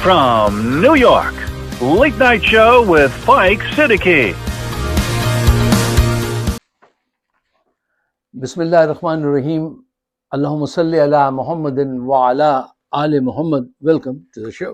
from New York, Late Night Show with Spike Siddiqui. Bismillahirrahmanirrahim. Allahumma salli ala Muhammadin wa ala ali Muhammad. Welcome to the show.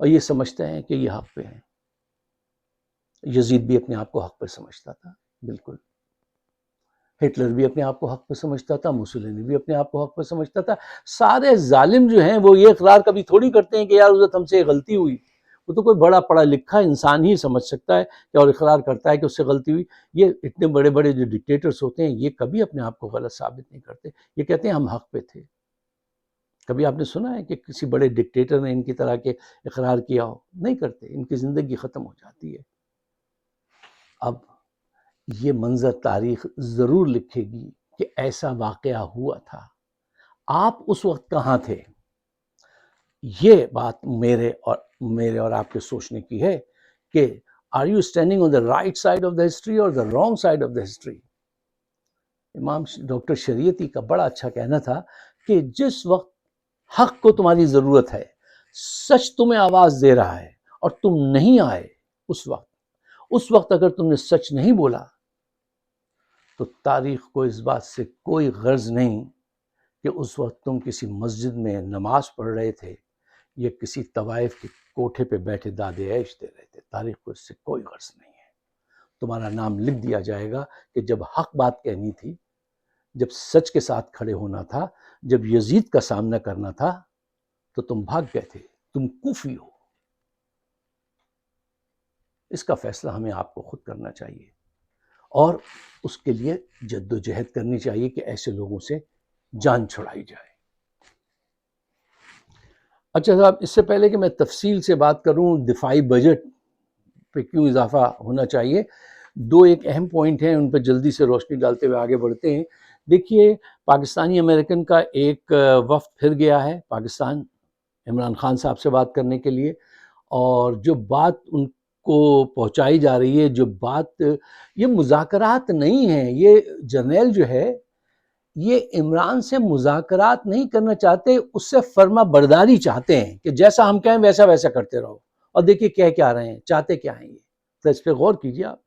اور یہ سمجھتے ہیں کہ یہ حق پہ ہیں. یزید بھی اپنے آپ کو حق پہ سمجھتا تھا، بالکل. ہٹلر بھی اپنے آپ کو حق پہ سمجھتا تھا، موسولینی بھی اپنے آپ کو حق پہ سمجھتا تھا. سارے ظالم جو ہیں وہ یہ اقرار کبھی تھوڑی کرتے ہیں کہ یار حضرت ہم سے غلطی ہوئی. وہ تو کوئی بڑا پڑھا لکھا انسان ہی سمجھ سکتا ہے کہ اور اقرار کرتا ہے کہ اس سے غلطی ہوئی. یہ اتنے بڑے بڑے جو ڈکٹیٹرز ہوتے ہیں یہ کبھی اپنے آپ کو غلط ثابت نہیں کرتے. یہ کہتے ہیں ہم حق پہ تھے. کبھی آپ نے سنا ہے کہ کسی بڑے ڈکٹیٹر نے ان کی طرح کے اقرار کیا ہو؟ نہیں کرتے. ان کی زندگی ختم ہو جاتی ہے. اب یہ منظر تاریخ ضرور لکھے گی کہ ایسا واقعہ ہوا تھا. آپ اس وقت کہاں تھے؟ یہ بات میرے اور آپ کے سوچنے کی ہے کہ are you standing on the right side of the history اور the wrong side of the history. امام ڈاکٹر شریعتی کا بڑا اچھا کہنا تھا کہ جس وقت حق کو تمہاری ضرورت ہے، سچ تمہیں آواز دے رہا ہے اور تم نہیں آئے، اس وقت اگر تم نے سچ نہیں بولا تو تاریخ کو اس بات سے کوئی غرض نہیں کہ اس وقت تم کسی مسجد میں نماز پڑھ رہے تھے یا کسی طوائف کے کوٹھے پہ بیٹھے دادے عیش دے رہے تھے. تاریخ کو اس سے کوئی غرض نہیں ہے. تمہارا نام لکھ دیا جائے گا کہ جب حق بات کہنی تھی، جب سچ کے ساتھ کھڑے ہونا تھا، جب یزید کا سامنا کرنا تھا تو تم بھاگ گئے تھے. تم کوفی ہو. اس کا فیصلہ ہمیں آپ کو خود کرنا چاہیے اور اس کے لیے جد و جہد کرنی چاہیے کہ ایسے لوگوں سے جان چھڑائی جائے. اچھا صاحب، اس سے پہلے کہ میں تفصیل سے بات کروں دفاعی بجٹ پہ کیوں اضافہ ہونا چاہیے، دو ایک اہم پوائنٹ ہیں، ان پہ جلدی سے روشنی ڈالتے ہوئے آگے بڑھتے ہیں. دیکھیے، پاکستانی امریکن کا ایک وفد پھر گیا ہے پاکستان عمران خان صاحب سے بات کرنے کے لیے، اور جو بات ان کو پہنچائی جا رہی ہے، جو بات، یہ مذاکرات نہیں ہیں. یہ جرنیل جو ہے یہ عمران سے مذاکرات نہیں کرنا چاہتے، اس سے فرما برداری چاہتے ہیں کہ جیسا ہم کہیں ویسا ویسا کرتے رہو. اور دیکھیے کہہ کیا رہے ہیں، چاہتے کیا ہیں. یہ تو اس پہ غور کیجیے آپ.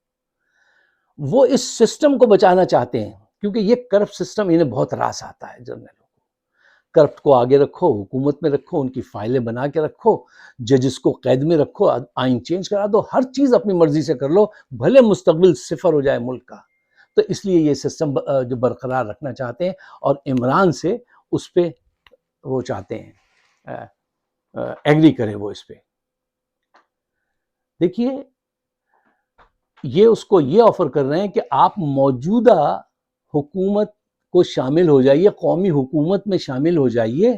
وہ اس سسٹم کو بچانا چاہتے ہیں کیونکہ یہ کرپٹ سسٹم انہیں بہت راس آتا ہے. جرنیلوں کو کرپٹ کو آگے رکھو، حکومت میں رکھو، ان کی فائلیں بنا کے رکھو، ججز کو قید میں رکھو، آئین چینج کرا دو، ہر چیز اپنی مرضی سے کر لو، بھلے مستقبل صفر ہو جائے ملک کا. تو اس لیے یہ سسٹم جو برقرار رکھنا چاہتے ہیں اور عمران سے اس پہ وہ چاہتے ہیں ایگری کرے وہ اس پہ. دیکھیے، یہ اس کو یہ آفر کر رہے ہیں کہ آپ موجودہ حکومت کو شامل ہو جائیے، قومی حکومت میں شامل ہو جائیے،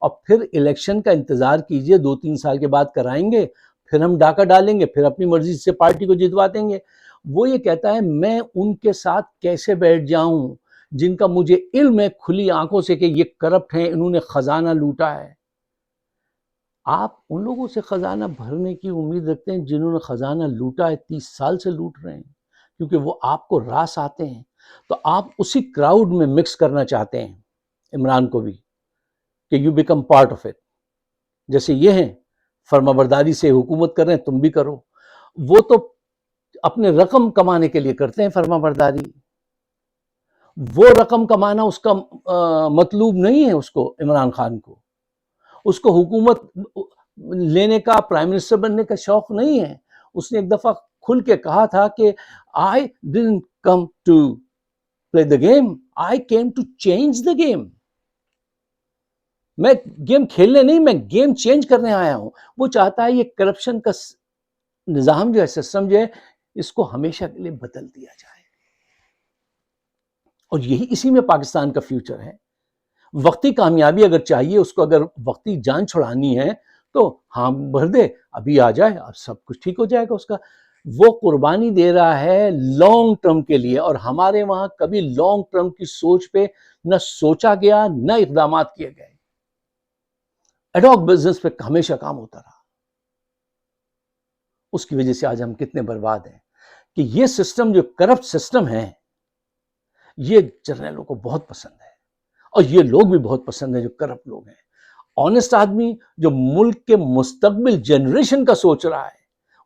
اور پھر الیکشن کا انتظار کیجئے، 2-3 سال کے بعد کرائیں گے، پھر ہم ڈاکہ ڈالیں گے، پھر اپنی مرضی سے پارٹی کو جتوا دیں گے. وہ یہ کہتا ہے میں ان کے ساتھ کیسے بیٹھ جاؤں جن کا مجھے علم ہے کھلی آنکھوں سے کہ یہ کرپٹ ہیں، انہوں نے خزانہ لوٹا ہے. آپ ان لوگوں سے خزانہ بھرنے کی امید رکھتے ہیں جنہوں نے خزانہ لوٹا ہے، 30 سال سے لوٹ رہے ہیں، کیونکہ وہ آپ کو راس آتے ہیں. تو آپ اسی کراؤڈ میں مکس کرنا چاہتے ہیں عمران کو بھی کہ you become part of it. جیسے یہ ہیں فرما برداری سے حکومت کر رہے ہیں، تم بھی کرو. وہ تو اپنے رقم کمانے کے لیے کرتے ہیں فرما برداری. وہ رقم کمانا اس کا مطلوب نہیں ہے. اس کو عمران خان کو اس کو حکومت لینے کا، پرائم منسٹر بننے کا شوق نہیں ہے. اس نے ایک دفعہ کھل کے کہا تھا کہ I didn't come to play the game, I came to change the game. میں گیم کھیلنے نہیں، میں گیم چینج کرنے آیا ہوں. وہ چاہتا ہے یہ کرپشن کا نظام جو ہے، سسٹم جو ہے، اس کو ہمیشہ کے لیے بدل دیا جائے. اور یہی اسی میں پاکستان کا فیوچر ہے. وقتی کامیابی اگر چاہیے اس کو، اگر وقتی جان چھڑانی ہے تو ہاں بھر دے، ابھی آ جائے، اب سب کچھ ٹھیک ہو جائے گا اس کا. وہ قربانی دے رہا ہے لانگ ٹرم کے لیے، اور ہمارے وہاں کبھی لانگ ٹرم کی سوچ پہ نہ سوچا گیا نہ اقدامات کیے گئے. ایڈاک بزنس پہ ہمیشہ کام ہوتا رہا. اس کی وجہ سے آج ہم کتنے برباد ہیں کہ یہ سسٹم جو کرپٹ سسٹم ہے یہ جرنیلوں کو بہت پسند ہے، اور یہ لوگ بھی بہت پسند ہیں جو کرپٹ لوگ ہیں. آنےسٹ آدمی جو ملک کے مستقبل جنریشن کا سوچ رہا ہے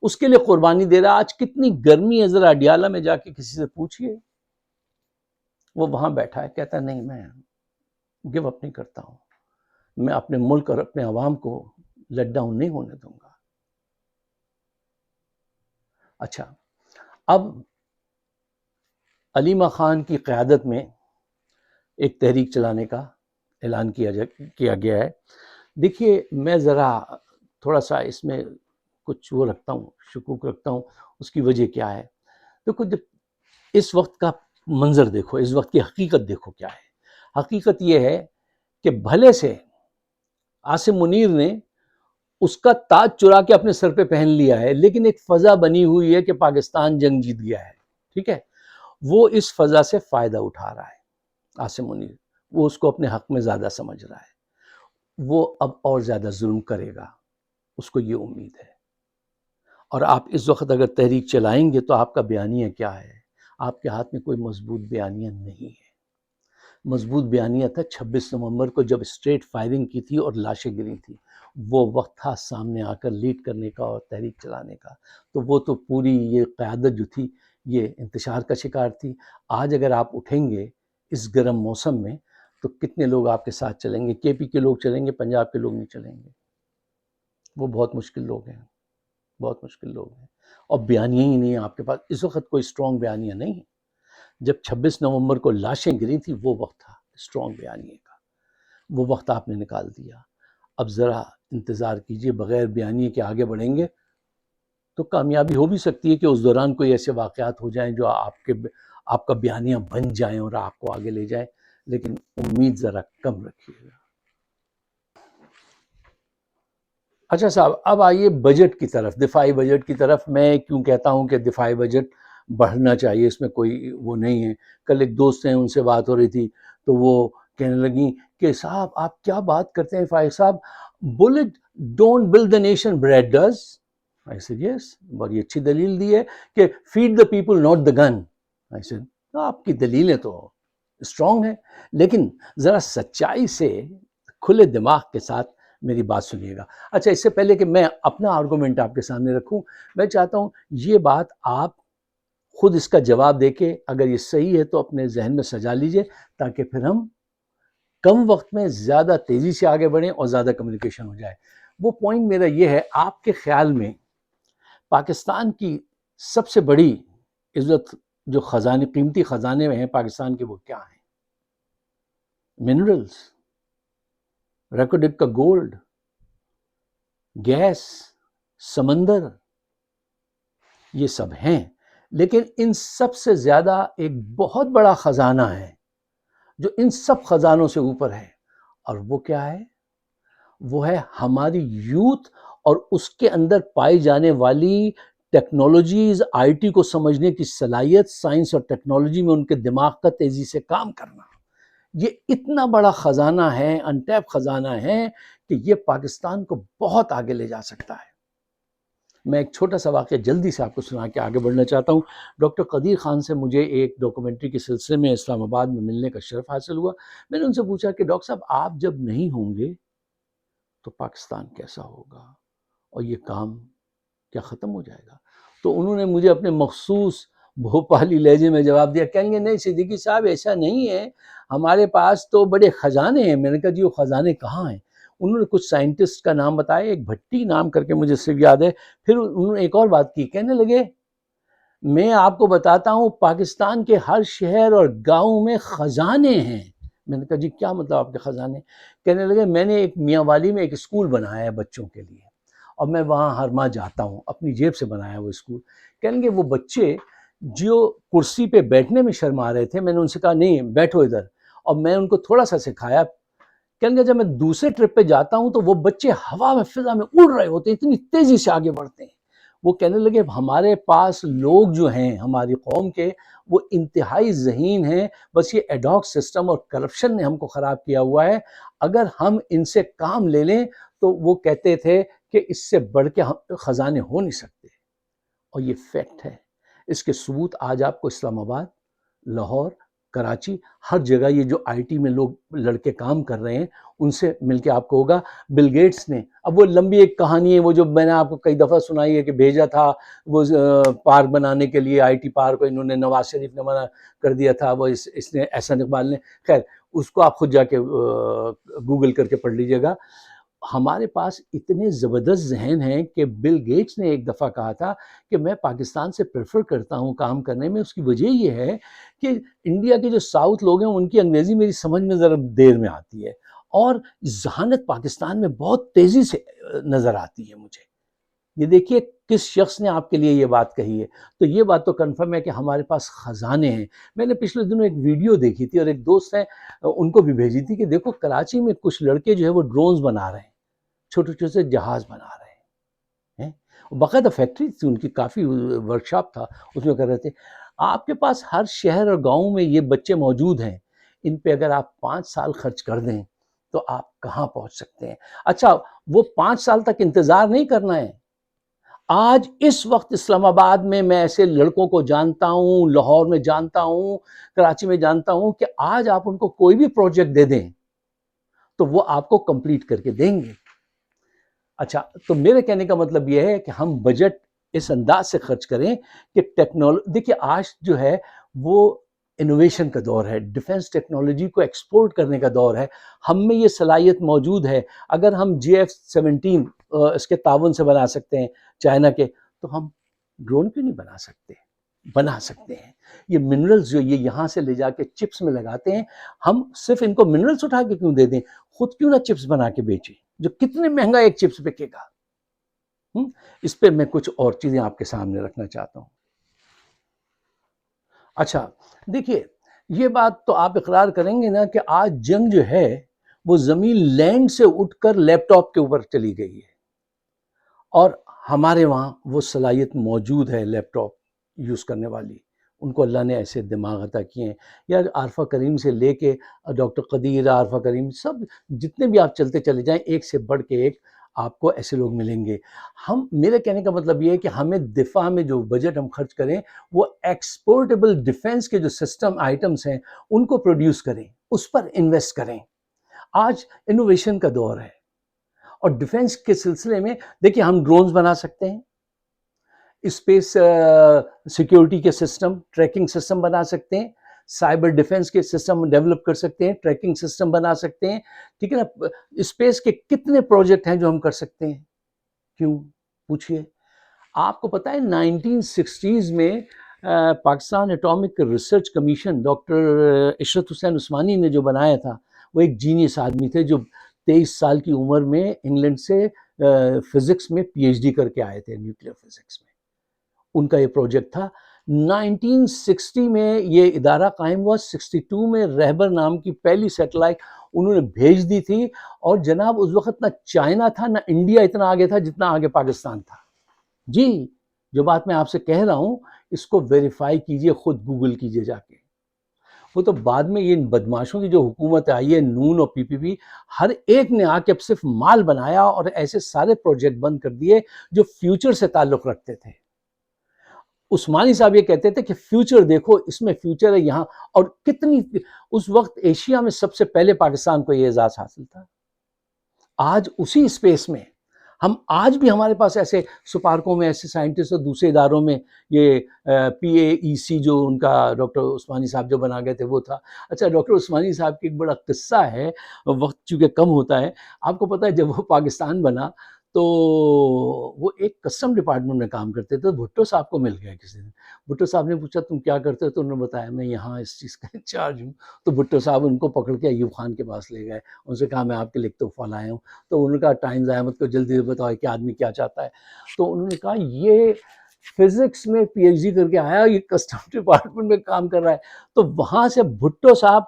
اس کے لیے قربانی دے رہا ہے. آج کتنی گرمی ہے، ذرا اڈیالہ میں جا کے کسی سے پوچھئے، وہ وہاں بیٹھا ہے، کہتا ہے نہیں میں گیو اپ نہیں کرتا ہوں، میں اپنے ملک اور اپنے عوام کو لیٹ ڈاؤن نہیں ہونے دوں گا. اچھا، اب علیمہ خان کی قیادت میں ایک تحریک چلانے کا اعلان کیا گیا ہے. دیکھیے میں ذرا تھوڑا سا اس میں کچھ وہ رکھتا ہوں، شکوک رکھتا ہوں. اس کی وجہ کیا ہے؟ دیکھو جب اس وقت کا منظر دیکھو، اس وقت کی حقیقت دیکھو کیا ہے. حقیقت یہ ہے کہ بھلے سے عاصم منیر نے اس کا تاج چرا کے اپنے سر پہ پہن لیا ہے، لیکن ایک فضا بنی ہوئی ہے کہ پاکستان جنگ جیت گیا ہے. ٹھیک ہے، وہ اس فضا سے فائدہ اٹھا رہا ہے عاصم منیر. وہ اس کو اپنے حق میں زیادہ سمجھ رہا ہے. وہ اب اور زیادہ ظلم کرے گا، اس کو یہ امید ہے. اور آپ اس وقت اگر تحریک چلائیں گے تو آپ کا بیانیہ کیا ہے؟ آپ کے ہاتھ میں کوئی مضبوط بیانیہ نہیں ہے. مضبوط بیانیہ تھا 26 نومبر کو جب اسٹریٹ فائرنگ کی تھی اور لاشیں گری تھیں. وہ وقت تھا سامنے آ کر لیڈ کرنے کا اور تحریک چلانے کا. تو وہ تو پوری یہ قیادت جو تھی یہ انتشار کا شکار تھی. آج اگر آپ اٹھیں گے اس گرم موسم میں تو کتنے لوگ آپ کے ساتھ چلیں گے؟ کے پی کے لوگ چلیں گے، پنجاب کے لوگ نہیں چلیں گے. وہ بہت مشکل لوگ ہیں، بہت مشکل لوگ ہیں. اور بیانیہ ہی نہیں ہے آپ کے پاس اس وقت، کوئی اسٹرانگ بیانیہ نہیں ہے. جب 26 نومبر کو لاشیں گری تھی وہ وقت تھا اسٹرانگ بیانیے کا. وہ وقت آپ نے نکال دیا. اب ذرا انتظار کیجئے، بغیر بیانیے کے آگے بڑھیں گے تو کامیابی ہو بھی سکتی ہے کہ اس دوران کوئی ایسے واقعات ہو جائیں جو آپ کا بیانیہ بن جائیں اور آپ کو آگے لے جائیں. لیکن امید ذرا کم رکھیے گا. اچھا صاحب، اب آئیے بجٹ کی طرف، دفاعی بجٹ کی طرف. میں کیوں کہتا ہوں کہ دفاعی بجٹ بڑھنا چاہیے، اس میں کوئی وہ نہیں ہے. کل ایک دوست ہیں، ان سے بات ہو رہی تھی تو وہ کہنے لگیں کہ صاحب آپ کیا بات کرتے ہیں Faiq sahib, bullet don't build the nation, bread does. I said yes، بڑی اچھی دلیل دی ہے کہ feed the people not the gun. I said آپ کی دلیلیں تو اسٹرانگ ہیں، لیکن ذرا سچائی سے کھلے دماغ کے ساتھ میری بات سنیے گا. اچھا، اس سے پہلے کہ میں اپنا آرگومنٹ آپ کے سامنے رکھوں، میں چاہتا ہوں یہ بات آپ خود اس کا جواب دے کے اگر یہ صحیح ہے تو اپنے ذہن میں سجا لیجئے، تاکہ پھر ہم کم وقت میں زیادہ تیزی سے آگے بڑھیں اور زیادہ کمیونیکیشن ہو جائے. وہ پوائنٹ میرا یہ ہے، آپ کے خیال میں پاکستان کی سب سے بڑی عزت جو خزانے، قیمتی خزانے میں ہیں پاکستان کے، وہ کیا ہیں؟ منرلز، ریکوڈک کا گولڈ، گیس، سمندر، یہ سب ہیں. لیکن ان سب سے زیادہ ایک بہت بڑا خزانہ ہے جو ان سب خزانوں سے اوپر ہے، اور وہ کیا ہے؟ وہ ہے ہماری یوتھ اور اس کے اندر پائی جانے والی ٹیکنالوجیز، آئی ٹی کو سمجھنے کی صلاحیت، سائنس اور ٹیکنالوجی میں ان کے دماغ کا تیزی سے کام کرنا. یہ اتنا بڑا خزانہ ہے، انٹیپ خزانہ ہے کہ یہ پاکستان کو بہت آگے لے جا سکتا ہے. میں ایک چھوٹا سا واقعہ جلدی سے آپ کو سنا کے آگے بڑھنا چاہتا ہوں. ڈاکٹر قدیر خان سے مجھے ایک ڈاکومنٹری کے سلسلے میں اسلام آباد میں ملنے کا شرف حاصل ہوا. میں نے ان سے پوچھا کہ ڈاکٹر صاحب آپ جب نہیں ہوں گے تو پاکستان کیسا ہوگا اور یہ کام کیا ختم ہو جائے گا؟ تو انہوں نے مجھے اپنے مخصوص بھوپالی لہجے میں جواب دیا، کہیں گے نہیں صدیقی صاحب ایسا نہیں ہے، ہمارے پاس تو بڑے خزانے ہیں. میں نے کہا جی وہ خزانے کہاں ہیں؟ انہوں نے کچھ سائنٹسٹ کا نام بتایا، ایک بھٹی نام کر کے مجھے صرف یاد ہے. پھر انہوں نے ایک اور بات کی، کہنے لگے میں آپ کو بتاتا ہوں پاکستان کے ہر شہر اور گاؤں میں خزانے ہیں. میں نے کہا جی کیا مطلب آپ کے خزانے؟ کہنے لگے میں نے ایک میاں والی میں ایک اسکول بنایا ہے بچوں کے لیے، اور میں وہاں ہر ماہ جاتا ہوں، اپنی جیب سے بنایا وہ اسکول. کہیں گے وہ بچے جو کرسی پہ بیٹھنے میں شرما رہے تھے، میں نے ان سے کہا نہیں بیٹھو ادھر، اور میں ان کو تھوڑا سا سکھایا. کہیں گے جب میں دوسرے ٹرپ پہ جاتا ہوں تو وہ بچے ہوا میں فضا میں اڑ رہے ہوتے ہیں، اتنی تیزی سے آگے بڑھتے ہیں. وہ کہنے لگے ہمارے پاس لوگ جو ہیں ہماری قوم کے وہ انتہائی ذہین ہیں، بس یہ ایڈاک سسٹم اور کرپشن نے ہم کو خراب کیا ہوا ہے. اگر ہم ان سے کام لے لیں تو وہ کہتے تھے کہ اس سے بڑھ کے خزانے ہو نہیں سکتے. اور یہ فیکٹ ہے. اس کے ثبوت آج آپ کو اسلام آباد، لاہور، کراچی، ہر جگہ یہ جو آئی ٹی میں لوگ لڑکے کام کر رہے ہیں ان سے مل کے آپ کو ہوگا. بل گیٹس نے، اب وہ لمبی ایک کہانی ہے وہ جو میں نے آپ کو کئی دفعہ سنائی ہے کہ بھیجا تھا وہ پارک بنانے کے لیے، آئی ٹی پارک کو انہوں نے نواز شریف نے منع کر دیا تھا، وہ اس نے احسن اقبال نے. خیر اس کو آپ خود جا کے گوگل کر کے پڑھ لیجئے گا. ہمارے پاس اتنے زبردست ذہن ہیں کہ بل گیٹس نے ایک دفعہ کہا تھا کہ میں پاکستان سے پریفر کرتا ہوں کام کرنے میں. اس کی وجہ یہ ہے کہ انڈیا کے جو ساؤتھ لوگ ہیں ان کی انگریزی میری سمجھ میں ذرا دیر میں آتی ہے, اور ذہانت پاکستان میں بہت تیزی سے نظر آتی ہے مجھے. یہ دیکھیے کس شخص نے آپ کے لیے یہ بات کہی ہے. تو یہ بات تو کنفرم ہے کہ ہمارے پاس خزانے ہیں. میں نے پچھلے دنوں ایک ویڈیو دیکھی تھی اور ایک دوست ہیں ان کو بھی بھیجی تھی کہ دیکھو کراچی میں کچھ لڑکے جو ہے وہ ڈرونز بنا رہے ہیں, چھوٹے چھوٹے جہاز بنا رہے ہیں. باقاعدہ فیکٹری تھی ان کی, کافی ورکشاپ تھا, اس میں کر رہے تھے. آپ کے پاس ہر شہر اور گاؤں میں یہ بچے موجود ہیں. ان پہ اگر آپ 5 سال خرچ کر دیں تو آپ کہاں پہنچ سکتے ہیں. اچھا وہ 5 سال تک انتظار نہیں کرنا ہے. آج اس وقت اسلام آباد میں ایسے لڑکوں کو جانتا ہوں, لاہور میں جانتا ہوں, کراچی میں جانتا ہوں کہ آج آپ ان کو کوئی بھی پروجیکٹ دے دیں تو وہ آپ کو کمپلیٹ کر کے دیں گے. اچھا تو میرے کہنے کا مطلب یہ ہے کہ ہم بجٹ اس انداز سے خرچ کریں کہ ٹیکنالوجی, دیکھیے آج جو ہے وہ انوویشن کا دور ہے, ڈیفنس ٹیکنالوجی کو ایکسپورٹ کرنے کا دور ہے. ہم میں یہ صلاحیت موجود ہے. اگر ہم JF-17 اس کے تعاون سے بنا سکتے ہیں چائنا کے, تو ہم ڈرون کیوں نہیں بنا سکتے؟ بنا سکتے ہیں. یہ منرلز جو یہ یہاں سے لے جا کے چپس میں لگاتے ہیں, ہم صرف ان کو منرلز اٹھا کے کیوں دے دیں, خود کیوں نہ چپس بنا کے بیچیں, جو کتنے مہنگا ایک چپس بکے گا. اس پہ میں کچھ اور چیزیں آپ کے سامنے رکھنا چاہتا ہوں. اچھا دیکھیے یہ بات تو آپ اقرار کریں گے نا کہ آج جنگ جو ہے وہ زمین لینڈ سے اٹھ کر لیپ ٹاپ کے اوپر چلی گئی ہے, اور ہمارے وہاں وہ صلاحیت موجود ہے لیپ ٹاپ یوز کرنے والی. ان کو اللہ نے ایسے دماغ عطا کیے ہیں. یا عارفہ کریم سے لے کے ڈاکٹر قدیر, عارفہ کریم, سب جتنے بھی آپ چلتے چلے جائیں, ایک سے بڑھ کے ایک آپ کو ایسے لوگ ملیں گے. میرے کہنے کا مطلب یہ ہے کہ ہمیں دفاع میں جو بجٹ ہم خرچ کریں وہ ایکسپورٹیبل ڈیفنس کے جو سسٹم آئٹمس ہیں ان کو پروڈیوس کریں, اس پر انویسٹ کریں. آج انوویشن کا دور ہے, اور ڈیفنس کے سلسلے میں دیکھیے ہم ڈرونز بنا سکتے ہیں, اسپیس سیکیورٹی کے سسٹم, ٹریکنگ سسٹم بنا سکتے ہیں, سائبر ڈیفنس کے سسٹم ڈیولپ کر سکتے ہیں, ٹریکنگ سسٹم بنا سکتے ہیں. ٹھیک ہے نا. اسپیس کے کتنے پروجیکٹ ہیں جو ہم کر سکتے ہیں, کیوں پوچھئے. آپ کو پتہ ہے 1960s میں Pakistan atomic research commission doctor Ishrat Hussain Usmani نے جو بنایا تھا, وہ ایک جینیس آدمی تھے جو 23 سال کی عمر میں انگلینڈ سے فزکس میں PhD کر کے آئے تھے, نیوکلیئر فزکس میں. ان کا یہ پروجیکٹ تھا. 1960 میں یہ ادارہ قائم ہوا. 62 میں رہبر نام کی پہلی سیٹلائٹ انہوں نے بھیج دی تھی, اور جناب اس وقت نہ چائنا تھا نہ انڈیا اتنا آگے تھا جتنا آگے پاکستان تھا. جی جو بات میں آپ سے کہہ رہا ہوں اس کو ویریفائی کیجئے, خود گوگل کیجئے جا کے. وہ تو بعد میں یہ بدماشوں کی جو حکومت آئی ہے, نون اور PPP, ہر ایک نے آ کے صرف مال بنایا اور ایسے سارے پروجیکٹ بند کر دیے جو فیوچر سے تعلق رکھتے تھے. عثمانی صاحب یہ کہتے تھے کہ فیوچر دیکھو, اس میں فیوچر ہے یہاں. اور کتنی اس وقت ایشیا میں سب سے پہلے پاکستان کو یہ اعزاز حاصل تھا. آج اسی اسپیس میں ہم, آج بھی ہمارے پاس ایسے سپارکوں میں ایسے سائنٹسٹ اور دوسرے اداروں میں, یہ PAEC جو ان کا ڈاکٹر عثمانی صاحب جو بنا گئے تھے وہ تھا. اچھا ڈاکٹر عثمانی صاحب کی ایک بڑا قصہ ہے, وقت چونکہ کم ہوتا ہے. آپ کو پتہ ہے جب وہ پاکستان بنا تو وہ ایک کسٹم ڈپارٹمنٹ میں کام کرتے تھے. بھٹو صاحب کو مل گیا کسی دن. بھٹو صاحب نے پوچھا تم کیا کرتے ہو, تو انہوں نے بتایا میں یہاں اس چیز کا انچارج ہوں. تو بھٹو صاحب ان کو پکڑ کے ایوب خان کے پاس لے گئے, ان سے کہا میں آپ کے لیے تحفہ لایا ہوں. تو انہوں نے کہا ٹائمز احمد کو جلدی سے بتاؤ کہ آدمی کیا چاہتا ہے. تو انہوں نے کہا یہ فزکس میں PhD کر کے آیا, یہ کسٹم ڈپارٹمنٹ میں کام کر رہا ہے. تو وہاں سے بھٹو صاحب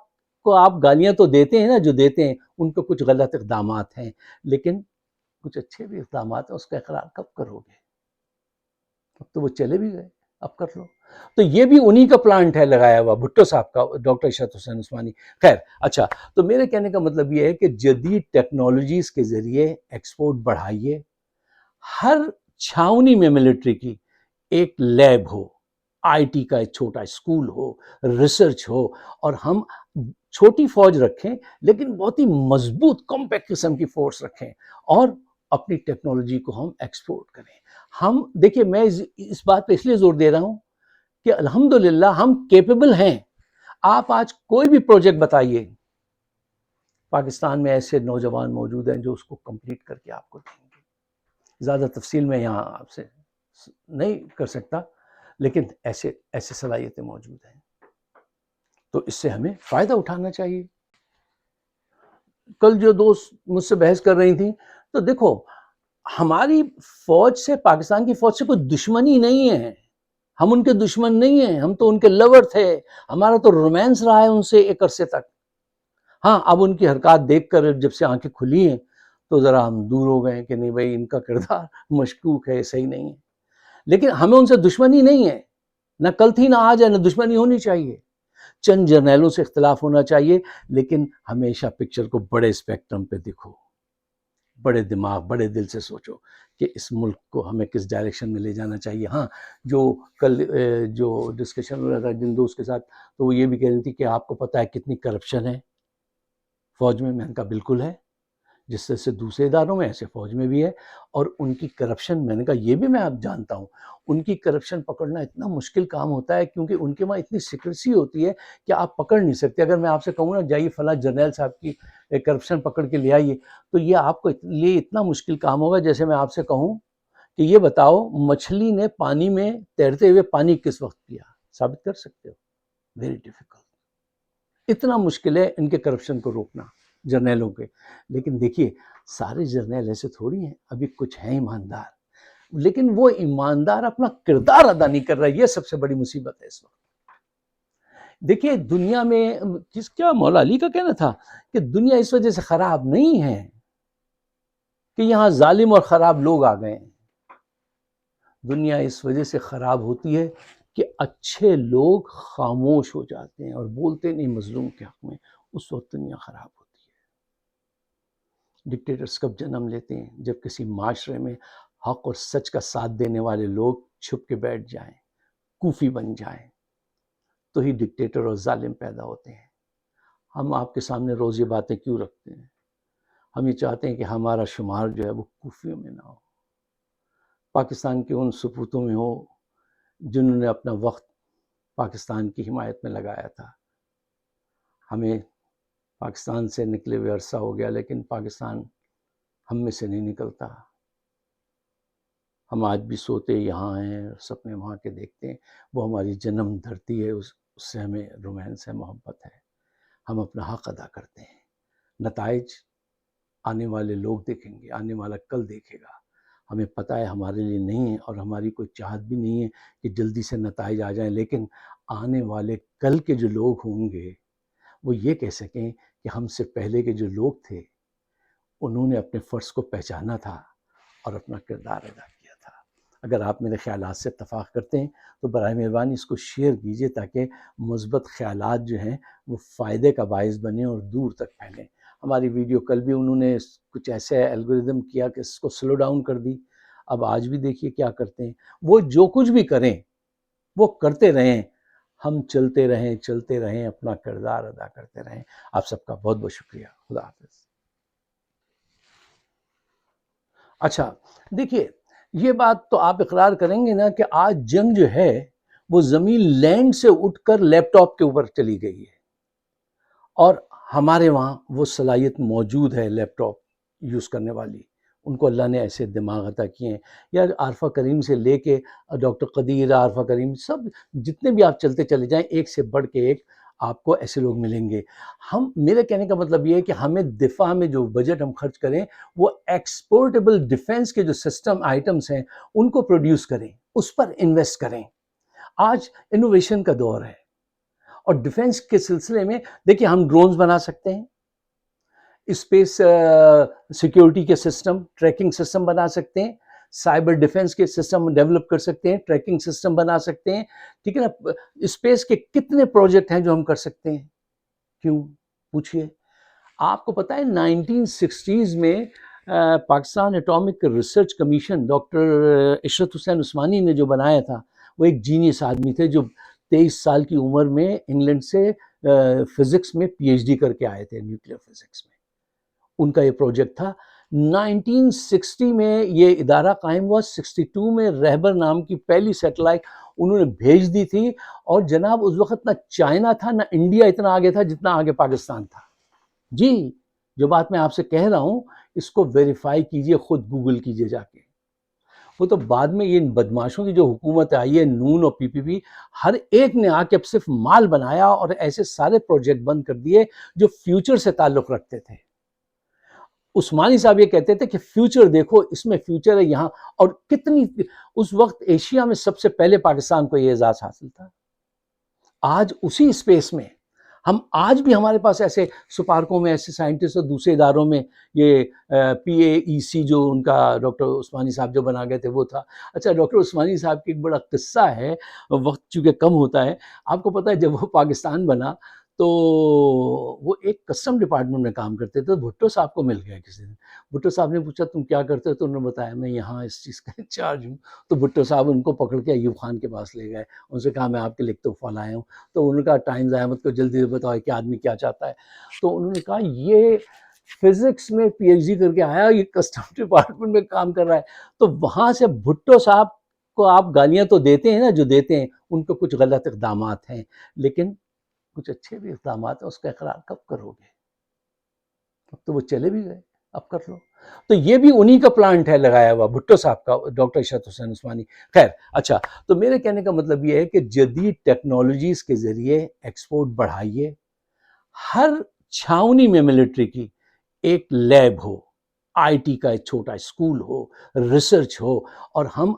کو آپ گالیاں تو دیتے ہیں نا, جو دیتے ہیں ان کو کچھ غلط اقدامات ہیں, لیکن کچھ اچھے بھی اقدامات ہیں. اس کا اقرار کب کرو گے؟ اب تو وہ چلے بھی گئے, اب کر لو. تو یہ بھی انہی کا پلانٹ ہے لگایا ہوا, بھٹو صاحب کا, ڈاکٹر عشرت حسین عثمانی. خیر اچھا, تو میرے کہنے کا مطلب یہ ہے کہ جدید ٹیکنالوجیز کے ذریعے ایکسپورٹ بڑھائیے. ہر چھاونی میں ملٹری کی ایک لیب ہو, IT کا ایک چھوٹا اسکول ہو, ریسرچ ہو, اور ہم چھوٹی فوج رکھیں لیکن بہت ہی مضبوط کمپیکٹ قسم کی فورس رکھیں, اور اپنی ٹیکنالوجی کو ہم ایکسپورٹ کریں. ہم دیکھیے میں اس بات پہ اس لیے زور دے رہا ہوں کہ الحمدللہ ہم کیپیبل ہیں. آپ آج کوئی بھی پروجیکٹ بتائیے, پاکستان میں ایسے نوجوان موجود ہیں جو اس کو کمپلیٹ کر کے آپ کو دیں گے. زیادہ تفصیل میں یہاں آپ سے نہیں کر سکتا، لیکن ایسے صلاحیتیں موجود ہیں. تو اس سے ہمیں فائدہ اٹھانا چاہیے. کل جو دوست مجھ سے بحث کر رہی تھیں، تو دیکھو ہماری فوج سے، پاکستان کی فوج سے کوئی دشمنی نہیں ہے. ہم ان کے دشمن نہیں ہیں، ہم تو ان کے لور تھے. ہمارا تو رومانس رہا ہے ان سے ایک عرصے تک. ہاں، اب ان کی حرکات دیکھ کر جب سے آنکھیں کھلی ہیں تو ذرا ہم دور ہو گئے کہ نہیں بھائی ان کا کردار مشکوک ہے، صحیح نہیں ہے. لیکن ہمیں ان سے دشمنی نہیں ہے، نہ کل تھی نہ آج ہے، نہ دشمنی ہونی چاہیے. چند جرنیلوں سے اختلاف ہونا چاہیے، لیکن ہمیشہ پکچر کو بڑے اسپیکٹرم پہ دیکھو، بڑے دماغ بڑے دل سے سوچو کہ اس ملک کو ہمیں کس ڈائریکشن میں لے جانا چاہیے. ہاں، جو کل جو ڈسکشن ہو رہا تھا جن دوست کے ساتھ، تو وہ یہ بھی کہہ رہی تھی کہ آپ کو پتہ ہے کتنی کرپشن ہے فوج میں. میں نے کہا بالکل ہے، جس طرح سے دوسرے اداروں میں ایسے فوج میں بھی ہے. اور ان کی کرپشن، میں نے کہا یہ بھی میں اب جانتا ہوں، ان کی کرپشن پکڑنا اتنا مشکل کام ہوتا ہے کیونکہ ان کے وہاں اتنی سیکریسی ہوتی ہے کہ آپ پکڑ نہیں سکتے. اگر میں آپ سے کہوں نا جائیے فلاں جرنیل صاحب کی کرپشن پکڑ کے لے آئیے، تو یہ آپ کو یہ اتنا مشکل کام ہوگا جیسے میں آپ سے کہوں کہ یہ بتاؤ مچھلی نے پانی میں تیرتے ہوئے پانی کس وقت پیا. ثابت کر سکتے ہو؟ Very difficult. اتنا مشکل ہے ان کے کرپشن کو روکنا جرنیلوں کے. لیکن دیکھیے سارے جرنیل ایسے تھوڑی ہیں، ابھی کچھ ہیں ایماندار، لیکن وہ ایماندار اپنا کردار ادا نہیں کر رہا. یہ سب سے بڑی مصیبت ہے اس وقت. دیکھیے دنیا میں کیا مولا علی کا کہنا تھا کہ دنیا اس وجہ سے خراب نہیں ہے کہ یہاں ظالم اور خراب لوگ آ گئے ہیں. دنیا اس وجہ سے خراب ہوتی ہے کہ اچھے لوگ خاموش ہو جاتے ہیں اور بولتے نہیں مظلوم کے حق میں. اس وقت دنیا خراب ہوتی ہے. ڈکٹیٹرز کب جنم لیتے ہیں؟ جب کسی معاشرے میں حق اور سچ کا ساتھ دینے والے لوگ چھپ کے بیٹھ جائیں، کوفی بن جائیں، تو ہی ڈکٹیٹر اور ظالم پیدا ہوتے ہیں. ہم آپ کے سامنے روز یہ باتیں کیوں رکھتے ہیں؟ ہم یہ چاہتے ہیں کہ ہمارا شمار جو ہے وہ کوفیوں میں نہ ہو، پاکستان کے ان سپوتوں میں ہو جنہوں نے اپنا وقت پاکستان کی حمایت میں لگایا تھا. ہمیں پاکستان سے نکلے ہوئے عرصہ ہو گیا، لیکن پاکستان ہم میں سے نہیں نکلتا. ہم آج بھی سوتے یہاں ہیں، سپنے وہاں کے دیکھتے ہیں. وہ ہماری جنم دھرتی ہے، اس سے ہمیں رومانس ہے، محبت ہے. ہم اپنا حق ادا کرتے ہیں. نتائج آنے والے لوگ دیکھیں گے، آنے والا کل دیکھے گا. ہمیں پتہ ہے ہمارے لیے نہیں ہے اور ہماری کوئی چاہت بھی نہیں ہے کہ جلدی سے نتائج آ جائیں، لیکن آنے والے کل کے جو لوگ ہوں گے وہ یہ کہہ سکیں کہ ہم سے پہلے کے جو لوگ تھے انہوں نے اپنے فرض کو پہچانا تھا اور اپنا کردار ادا کیا تھا. اگر آپ میرے خیالات سے اتفاق کرتے ہیں تو برائے مہربانی اس کو شیئر کیجیے تاکہ مثبت خیالات جو ہیں وہ فائدے کا باعث بنیں اور دور تک پھیلیں. ہماری ویڈیو کل بھی انہوں نے کچھ ایسے الگوریدم کیا کہ اس کو سلو ڈاؤن کر دی. اب آج بھی دیکھیے کیا کرتے ہیں. وہ جو کچھ بھی کریں وہ کرتے رہیں، ہم چلتے رہیں، اپنا کردار ادا کرتے رہیں. آپ سب کا بہت بہت شکریہ. خدا حافظ. اچھا دیکھیے یہ بات تو آپ اقرار کریں گے نا کہ آج جنگ جو ہے وہ زمین لینڈ سے اٹھ کر لیپ ٹاپ کے اوپر چلی گئی ہے، اور ہمارے وہاں وہ صلاحیت موجود ہے لیپ ٹاپ یوز کرنے والی. ان کو اللہ نے ایسے دماغ عطا کیے ہیں. یا عارفہ کریم سے لے کے ڈاکٹر قدیر، عارفہ کریم، سب جتنے بھی آپ چلتے چلے جائیں ایک سے بڑھ کے ایک آپ کو ایسے لوگ ملیں گے. میرے کہنے کا مطلب یہ ہے کہ ہمیں دفاع میں جو بجٹ ہم خرچ کریں وہ ایکسپورٹیبل ڈیفنس کے جو سسٹم آئٹمس ہیں ان کو پروڈیوس کریں، اس پر انویسٹ کریں. آج انوویشن کا دور ہے اور ڈیفنس کے سلسلے میں دیکھیے ہم ڈرونز بنا سکتے ہیں، اسپیس سیکیورٹی کے سسٹم، ٹریکنگ سسٹم بنا سکتے ہیں، سائبر ڈیفنس کے سسٹم ڈیولپ کر سکتے ہیں، ٹریکنگ سسٹم بنا سکتے ہیں. ٹھیک ہے نا. اسپیس کے کتنے پروجیکٹ ہیں جو ہم کر سکتے ہیں. کیوں پوچھئے. آپ کو پتہ ہے 1960s میں Pakistan atomic research commission doctor Ishrat Hussain Usmani نے جو بنایا تھا، وہ ایک جینیس آدمی تھے جو 23 سال کی عمر میں انگلینڈ سے فزکس میں پی ایچ ڈی کر کے آئے تھے، نیوکلیئر فزکس میں. ان کا یہ پروجیکٹ تھا. 1960 میں یہ ادارہ قائم ہوا. 62 میں رہبر نام کی پہلی سیٹلائٹ انہوں نے بھیج دی تھی. اور جناب اس وقت نہ چائنا تھا نہ انڈیا اتنا آگے تھا جتنا آگے پاکستان تھا. جی جو بات میں آپ سے کہہ رہا ہوں اس کو ویریفائی کیجئے، خود گوگل کیجئے جا کے. وہ تو بعد میں یہ بدماشوں کی جو حکومت آئی ہے، نون اور پی پی پی، ہر ایک نے آ کے اب صرف مال بنایا اور ایسے سارے پروجیکٹ بند کر دیے جو فیوچر سے تعلق رکھتے تھے. عثمانی صاحب یہ کہتے تھے کہ فیوچر دیکھو، اس میں فیوچر ہے یہاں. اور کتنی اس وقت ایشیا میں سب سے پہلے پاکستان کو یہ اعزاز حاصل تھا. آج اسی اسپیس میں ہم آج بھی ہمارے پاس ایسے سپارکوں میں ایسے سائنٹسٹ اور دوسرے اداروں میں یہ پی اے ای سی جو ان کا ڈاکٹر عثمانی صاحب جو بنا گئے تھے وہ تھا. اچھا، ڈاکٹر عثمانی صاحب کی ایک بڑا قصہ ہے، وقت چونکہ کم ہوتا ہے. آپ کو پتہ ہے جب وہ پاکستان بنا تو وہ ایک کسٹم ڈپارٹمنٹ میں کام کرتے تھے. بھٹو صاحب کو مل گیا کسی دن. بھٹو صاحب نے پوچھا تم کیا کرتے ہو؟ تو انہوں نے بتایا میں یہاں اس چیز کا انچارج ہوں. تو بھٹو صاحب ان کو پکڑ کے ایوب خان کے پاس لے گئے، ان سے کہا میں آپ کے لیے تحفہ لایا ہوں. تو انہوں نے کہا ٹائمز احمد کو جلدی سے بتاؤ کہ آدمی کیا چاہتا ہے. تو انہوں نے کہا یہ فزکس میں پی ایچ ڈی کر کے آیا، یہ کسٹم ڈپارٹمنٹ میں کام کر رہا ہے. تو وہاں سے بھٹو صاحب کو آپ گالیاں تو دیتے ہیں نا، جو دیتے ہیں ان کو کچھ غلط اقدامات ہیں، لیکن کچھ اچھے بھی اقدامات ہیں. اس کا اقرار کب کرو گے؟ اب تو وہ چلے بھی گئے، اب کر لو. تو یہ بھی انہی کا پلانٹ ہے لگایا ہوا، بھٹو صاحب کا، ڈاکٹر اشرت حسین عثمانی. خیر اچھا، تو میرے کہنے کا مطلب یہ ہے کہ جدید ٹیکنالوجیز کے ذریعے ایکسپورٹ بڑھائیے. ہر چھاونی میں ملٹری کی ایک لیب ہو، آئی ٹی کا ایک چھوٹا اسکول ہو، ریسرچ ہو، اور ہم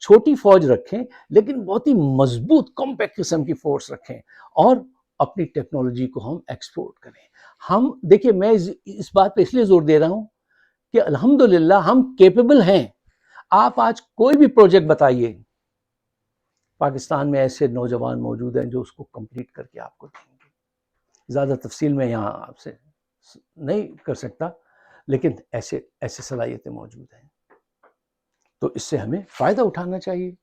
چھوٹی فوج رکھیں لیکن بہت ہی مضبوط کمپیکٹ قسم کی فورس رکھیں، اور اپنی ٹیکنالوجی کو ہم ایکسپورٹ کریں. ہم دیکھیے، میں اس بات پہ اس لیے زور دے رہا ہوں کہ الحمدللہ ہم کیپیبل ہیں. آپ آج کوئی بھی پروجیکٹ بتائیے، پاکستان میں ایسے نوجوان موجود ہیں جو اس کو کمپلیٹ کر کے آپ کو دیں گے. زیادہ تفصیل میں یہاں آپ سے نہیں کر سکتا، لیکن ایسے صلاحیتیں موجود ہیں. تو اس سے ہمیں فائدہ اٹھانا چاہیے.